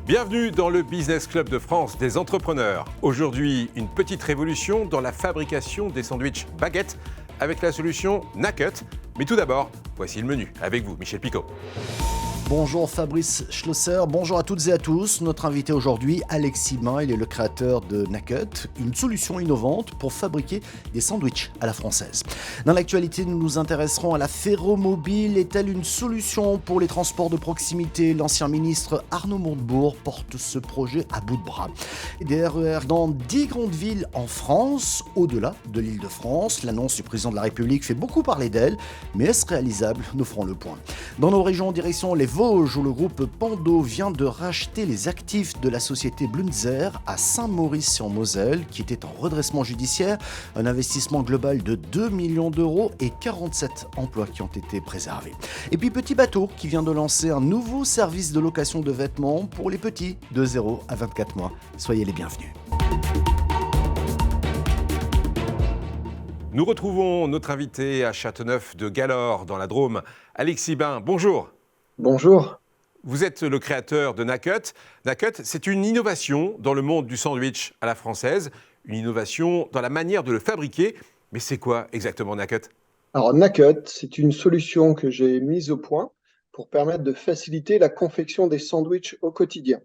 Bienvenue dans le Business Club de France des entrepreneurs. Aujourd'hui, une petite révolution dans la fabrication des sandwichs baguettes avec la solution Nakut. Mais tout d'abord, voici le menu avec vous, Michel Picot. Bonjour Fabrice Schlosser, bonjour à toutes et à tous. Notre invité aujourd'hui, Alexis Bain, il est le créateur de Nakut, une solution innovante pour fabriquer des sandwichs à la française. Dans l'actualité, nous nous intéresserons à la ferromobile. Est-elle une solution pour les transports de proximité? L'ancien ministre Arnaud Montebourg porte ce projet à bout de bras. Des RER dans 10 grandes villes en France, au-delà de l'Île-de-France. L'annonce du président de la République fait beaucoup parler d'elle, mais est-ce réalisable? Nous ferons le point. Dans nos régions, en direction les Vosges, où le groupe Pando vient de racheter les actifs de la société Blunzer à Saint-Maurice-sur-Moselle, qui était en redressement judiciaire. Un investissement global de 2 millions d'euros et 47 emplois qui ont été préservés. Et puis Petit Bateau, qui vient de lancer un nouveau service de location de vêtements pour les petits de 0 à 24 mois. Soyez les bienvenus. Nous retrouvons notre invité à Châteauneuf de Galor, dans la Drôme, Alexis Bain. Bonjour. Bonjour. Vous êtes le créateur de Nakut. Nakut, c'est une innovation dans le monde du sandwich à la française, une innovation dans la manière de le fabriquer. Mais c'est quoi exactement Nakut? Alors Nakut, c'est une solution que j'ai mise au point pour permettre de faciliter la confection des sandwichs au quotidien.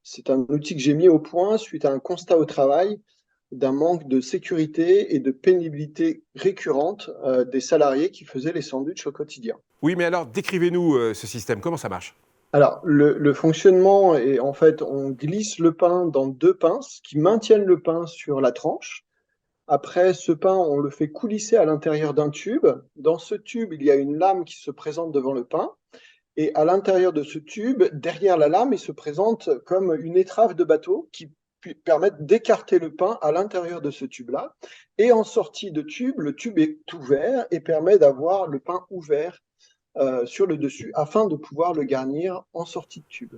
C'est un outil que j'ai mis au point suite à un constat au travail d'un manque de sécurité et de pénibilité récurrente des salariés qui faisaient les sandwichs au quotidien. Oui, mais alors décrivez-nous ce système, comment ça marche? Alors, le fonctionnement est en fait, on glisse le pain dans deux pinces qui maintiennent le pain sur la tranche. Après, ce pain, on le fait coulisser à l'intérieur d'un tube. Dans ce tube, il y a une lame qui se présente devant le pain. Et à l'intérieur de ce tube, derrière la lame, il se présente comme une étrave de bateau qui permet d'écarter le pain à l'intérieur de ce tube-là. Et en sortie de tube, le tube est ouvert et permet d'avoir le pain ouvert sur le dessus afin de pouvoir le garnir en sortie de tube.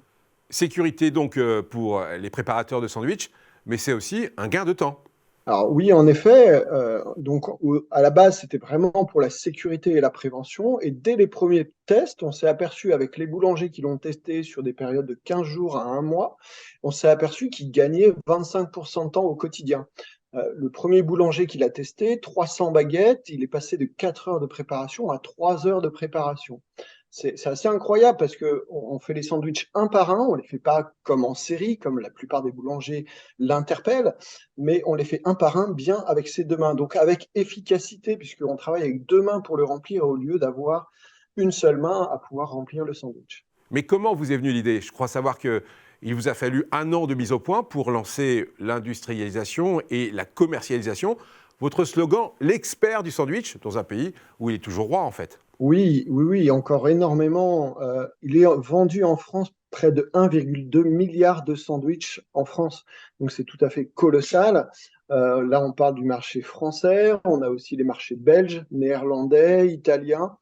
Sécurité donc pour les préparateurs de sandwich, mais c'est aussi un gain de temps. Alors oui, en effet, à la base, c'était vraiment pour la sécurité et la prévention. Et dès les premiers tests, on s'est aperçu avec les boulangers qui l'ont testé sur des périodes de 15 jours à 1 mois, on s'est aperçu qu'ils gagnaient 25% de temps au quotidien. Le premier boulanger qui l'a testé, 300 baguettes, il est passé de 4 heures de préparation à 3 heures de préparation. C'est assez incroyable parce qu'on fait les sandwichs un par un, on ne les fait pas comme en série, comme la plupart des boulangers l'interpellent, mais on les fait un par un bien avec ses deux mains, donc avec efficacité, puisqu'on travaille avec deux mains pour le remplir au lieu d'avoir une seule main à pouvoir remplir le sandwich. Mais comment vous est venue l'idée? Je crois savoir qu'il vous a fallu 1 an de mise au point pour lancer l'industrialisation et la commercialisation. Votre slogan, l'expert du sandwich, dans un pays où il est toujours roi en fait. Oui, encore énormément. Il est vendu en France près de 1,2 milliard de sandwichs en France. Donc c'est tout à fait colossal. Là, on parle du marché français, on a aussi les marchés belges, néerlandais, italiens.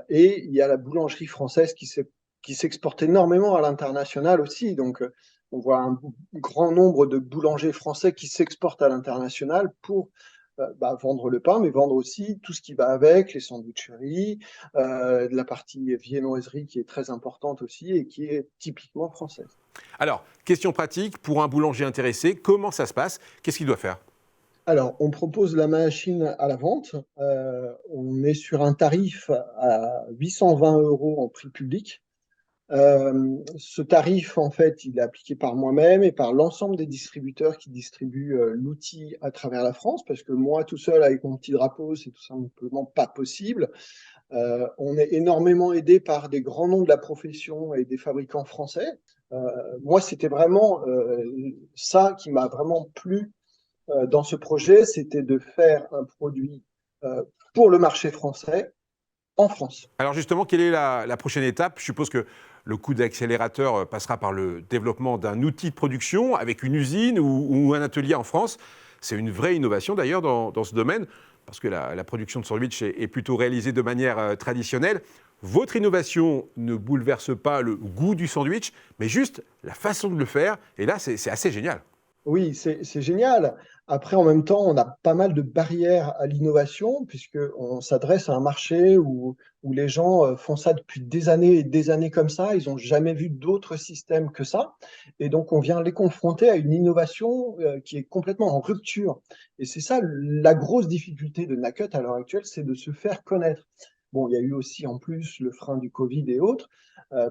Et il y a la boulangerie française qui s'exporte énormément à l'international aussi. Donc on voit un grand nombre de boulangers français qui s'exportent à l'international pour vendre le pain, mais vendre aussi tout ce qui va avec, les sandwicheries, la partie viennoiserie qui est très importante aussi et qui est typiquement française. Alors, question pratique, pour un boulanger intéressé, comment ça se passe? Qu'est-ce qu'il doit faire? Alors, on propose la machine à la vente. On est sur un tarif à 820 € en prix public. Ce tarif, en fait, il est appliqué par moi-même et par l'ensemble des distributeurs qui distribuent l'outil à travers la France, parce que moi, tout seul, avec mon petit drapeau, c'est tout simplement pas possible. On est énormément aidé par des grands noms de la profession et des fabricants français. Moi, c'était vraiment ça qui m'a vraiment plu dans ce projet, c'était de faire un produit pour le marché français en France. Alors justement, quelle est la prochaine étape? Je suppose que le coup d'accélérateur passera par le développement d'un outil de production avec une usine ou un atelier en France. C'est une vraie innovation d'ailleurs dans ce domaine, parce que la production de sandwich est plutôt réalisée de manière traditionnelle. Votre innovation ne bouleverse pas le goût du sandwich, mais juste la façon de le faire. Et là, c'est assez génial. Oui, c'est génial. Après, en même temps, on a pas mal de barrières à l'innovation, puisqu'on s'adresse à un marché où les gens font ça depuis des années et des années comme ça. Ils n'ont jamais vu d'autres systèmes que ça. Et donc, on vient les confronter à une innovation qui est complètement en rupture. Et c'est ça la grosse difficulté de Nakut à l'heure actuelle, c'est de se faire connaître. Bon, il y a eu aussi en plus le frein du Covid et autres,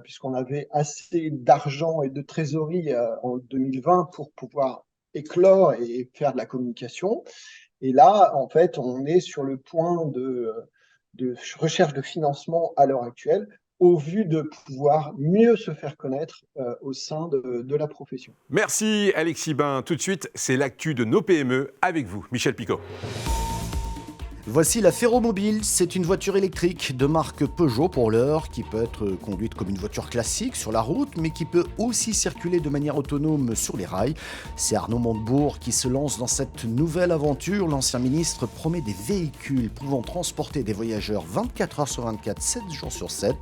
puisqu'on avait assez d'argent et de trésorerie en 2020 pour pouvoir éclore et faire de la communication. Et là, en fait, on est sur le point de recherche de financement à l'heure actuelle, au vu de pouvoir mieux se faire connaître au sein de la profession. Merci Alexis Bain. Tout de suite, c'est l'actu de nos PME avec vous, Michel Picot. Voici la Ferromobile, c'est une voiture électrique de marque Peugeot pour l'heure qui peut être conduite comme une voiture classique sur la route mais qui peut aussi circuler de manière autonome sur les rails. C'est Arnaud Montebourg qui se lance dans cette nouvelle aventure. L'ancien ministre promet des véhicules pouvant transporter des voyageurs 24 heures sur 24, 7 jours sur 7.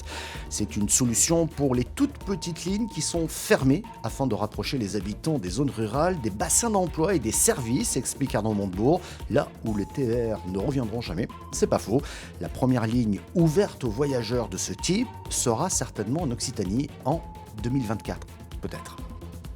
C'est une solution pour les toutes petites lignes qui sont fermées afin de rapprocher les habitants des zones rurales, des bassins d'emploi et des services, explique Arnaud Montebourg, là où les TER ne reviendront jamais. C'est pas faux. La première ligne ouverte aux voyageurs de ce type sera certainement en Occitanie en 2024, peut-être.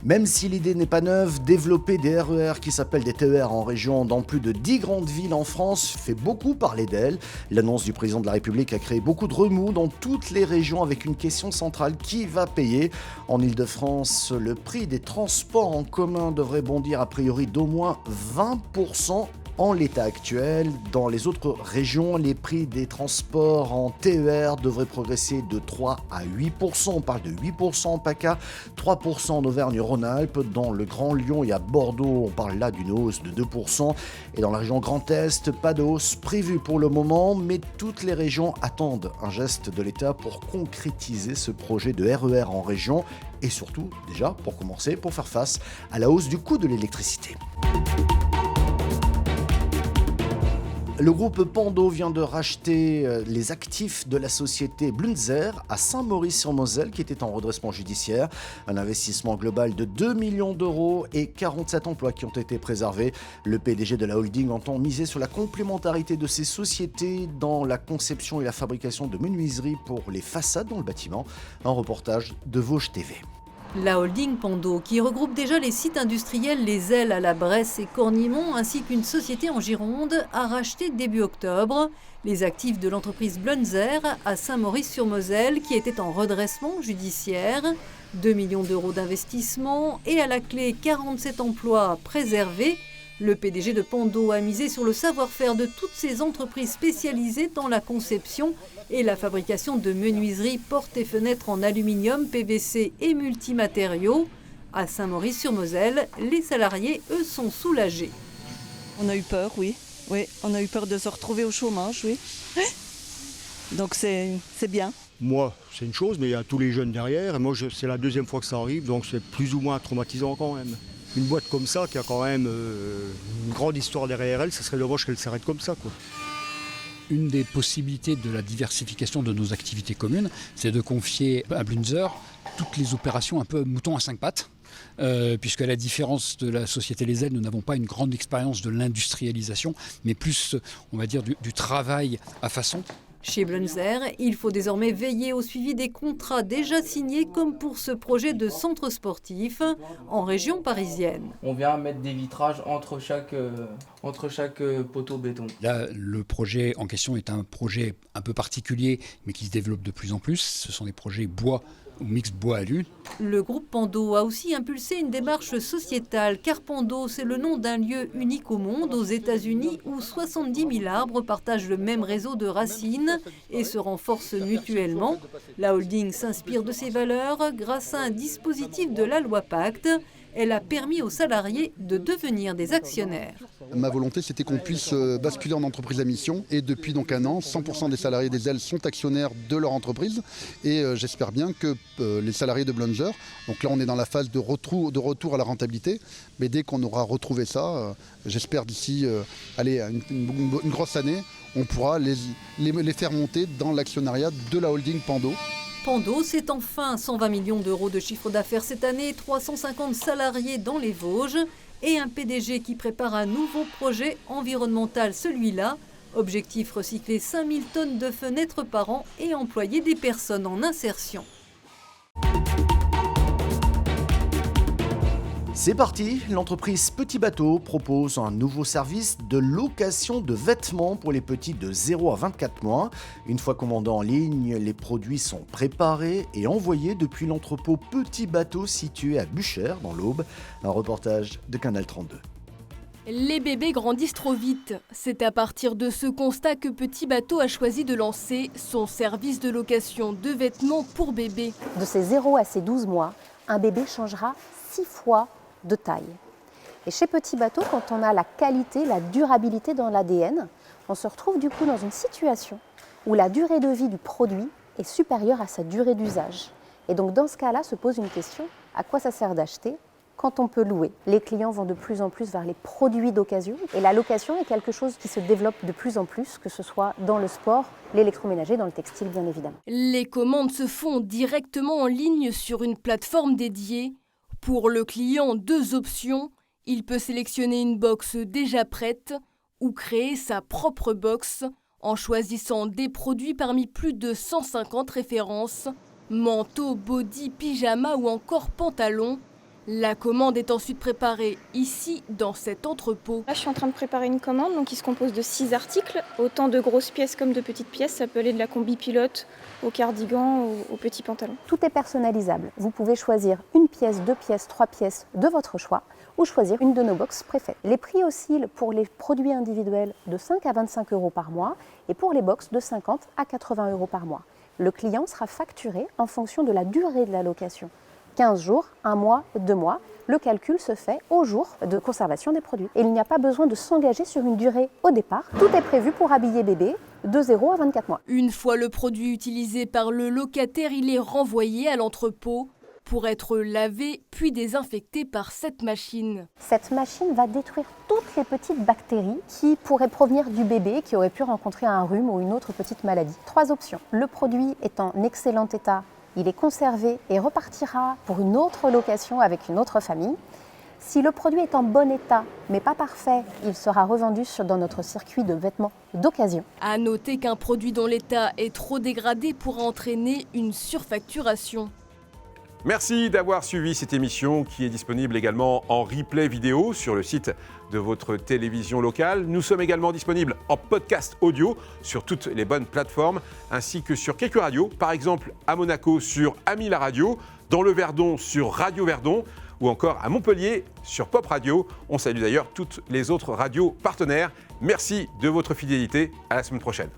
Même si l'idée n'est pas neuve, développer des RER qui s'appellent des TER en région dans plus de 10 grandes villes en France fait beaucoup parler d'elle. L'annonce du président de la République a créé beaucoup de remous dans toutes les régions avec une question centrale: qui va payer ? En Ile-de-France, le prix des transports en commun devrait bondir a priori d'au moins 20% en l'état actuel. Dans les autres régions, les prix des transports en TER devraient progresser de 3 à 8%. On parle de 8% en PACA, 3% en Auvergne-Rhône-Alpes. Dans le Grand Lyon et à Bordeaux, on parle là d'une hausse de 2%. Et dans la région Grand Est, pas de hausse prévue pour le moment, mais toutes les régions attendent un geste de l'État pour concrétiser ce projet de RER en région et surtout, déjà, pour commencer, pour faire face à la hausse du coût de l'électricité. Le groupe Pando vient de racheter les actifs de la société Blunzer à Saint-Maurice-sur-Moselle qui était en redressement judiciaire. Un investissement global de 2 millions d'euros et 47 emplois qui ont été préservés. Le PDG de la holding entend miser sur la complémentarité de ces sociétés dans la conception et la fabrication de menuiseries pour les façades dans le bâtiment. Un reportage de Vosges TV. La holding Pando, qui regroupe déjà les sites industriels Les Ailes à la Bresse et Cornimont, ainsi qu'une société en Gironde, a racheté début octobre les actifs de l'entreprise Blunzer à Saint-Maurice-sur-Moselle, qui était en redressement judiciaire. 2 millions d'euros d'investissement et à la clé 47 emplois préservés. Le PDG de Pando a misé sur le savoir-faire de toutes ces entreprises spécialisées dans la conception et la fabrication de menuiseries, portes et fenêtres en aluminium, PVC et multimatériaux. À Saint-Maurice-sur-Moselle, les salariés, eux, sont soulagés. On a eu peur, oui. Oui, on a eu peur de se retrouver au chômage, oui. Donc c'est bien. Moi, c'est une chose, mais il y a tous les jeunes derrière. Et moi, c'est la deuxième fois que ça arrive, donc c'est plus ou moins traumatisant quand même. Une boîte comme ça, qui a quand même une grande histoire derrière elle, ça serait dommage qu'elle s'arrête comme ça, quoi. Une des possibilités de la diversification de nos activités communes, c'est de confier à Blunzer toutes les opérations un peu mouton à 5 pattes. Puisque à la différence de la société Les Ailes, nous n'avons pas une grande expérience de l'industrialisation, mais plus, on va dire, du travail à façon. Chez Blunzer, il faut désormais veiller au suivi des contrats déjà signés, comme pour ce projet de centre sportif en région parisienne. On vient mettre des vitrages entre chaque poteau béton. Là, le projet en question est un projet un peu particulier, mais qui se développe de plus en plus. Ce sont des projets bois ou mix bois-alu. Le groupe Pando a aussi impulsé une démarche sociétale, car Pando, c'est le nom d'un lieu unique au monde, aux États-Unis, où 70 000 arbres partagent le même réseau de racines et se renforcent mutuellement. La holding s'inspire de ces valeurs grâce à un dispositif de la loi Pacte. Elle a permis aux salariés de devenir des actionnaires. Ma volonté, c'était qu'on puisse basculer en entreprise à mission. Et depuis donc 1 an, 100% des salariés des Ailes sont actionnaires de leur entreprise. Et j'espère bien que les salariés de Blunzer, donc là on est dans la phase de retour à la rentabilité, mais dès qu'on aura retrouvé ça, j'espère d'ici une grosse année, on pourra les faire monter dans l'actionnariat de la holding Pando. Pando, c'est enfin 120 millions d'euros de chiffre d'affaires cette année, 350 salariés dans les Vosges et un PDG qui prépare un nouveau projet environnemental, celui-là. Objectif, recycler 5000 tonnes de fenêtres par an et employer des personnes en insertion. C'est parti, l'entreprise Petit Bateau propose un nouveau service de location de vêtements pour les petits de 0 à 24 mois. Une fois commandés en ligne, les produits sont préparés et envoyés depuis l'entrepôt Petit Bateau situé à Buchères, dans l'Aube. Un reportage de Canal 32. Les bébés grandissent trop vite. C'est à partir de ce constat que Petit Bateau a choisi de lancer son service de location de vêtements pour bébés. De ses 0 à ses 12 mois, un bébé changera 6 fois de taille. Et chez Petit Bateau, quand on a la qualité, la durabilité dans l'ADN, on se retrouve du coup dans une situation où la durée de vie du produit est supérieure à sa durée d'usage. Et donc dans ce cas-là, se pose une question, à quoi ça sert d'acheter quand on peut louer? Les clients vont de plus en plus vers les produits d'occasion et la location est quelque chose qui se développe de plus en plus, que ce soit dans le sport, l'électroménager, dans le textile bien évidemment. Les commandes se font directement en ligne sur une plateforme dédiée. Pour le client, 2 options. Il peut sélectionner une box déjà prête ou créer sa propre box en choisissant des produits parmi plus de 150 références. Manteaux, body, pyjama ou encore pantalons. La commande est ensuite préparée ici, dans cet entrepôt. Là, je suis en train de préparer une commande donc qui se compose de 6 articles, autant de grosses pièces comme de petites pièces. Ça peut aller de la combi pilote au cardigan, au petit pantalon. Tout est personnalisable. Vous pouvez choisir une pièce, 2 pièces, 3 pièces de votre choix ou choisir une de nos boxes préfaites. Les prix oscillent pour les produits individuels de 5 à 25 € par mois et pour les boxes de 50 à 80 € par mois. Le client sera facturé en fonction de la durée de la location. 15 jours, 1 mois, 2 mois, le calcul se fait au jour de conservation des produits. Et il n'y a pas besoin de s'engager sur une durée au départ. Tout est prévu pour habiller bébé de 0 à 24 mois. Une fois le produit utilisé par le locataire, il est renvoyé à l'entrepôt pour être lavé puis désinfecté par cette machine. Cette machine va détruire toutes les petites bactéries qui pourraient provenir du bébé qui aurait pu rencontrer un rhume ou une autre petite maladie. 3 options. Le produit est en excellent état. Il est conservé et repartira pour une autre location avec une autre famille. Si le produit est en bon état, mais pas parfait, il sera revendu dans notre circuit de vêtements d'occasion. À noter qu'un produit dont l'état est trop dégradé pourra entraîner une surfacturation. Merci d'avoir suivi cette émission qui est disponible également en replay vidéo sur le site de votre télévision locale. Nous sommes également disponibles en podcast audio sur toutes les bonnes plateformes ainsi que sur quelques radios, par exemple à Monaco sur Ami la radio, dans le Verdon sur Radio Verdon ou encore à Montpellier sur Pop Radio. On salue d'ailleurs toutes les autres radios partenaires. Merci de votre fidélité. À la semaine prochaine.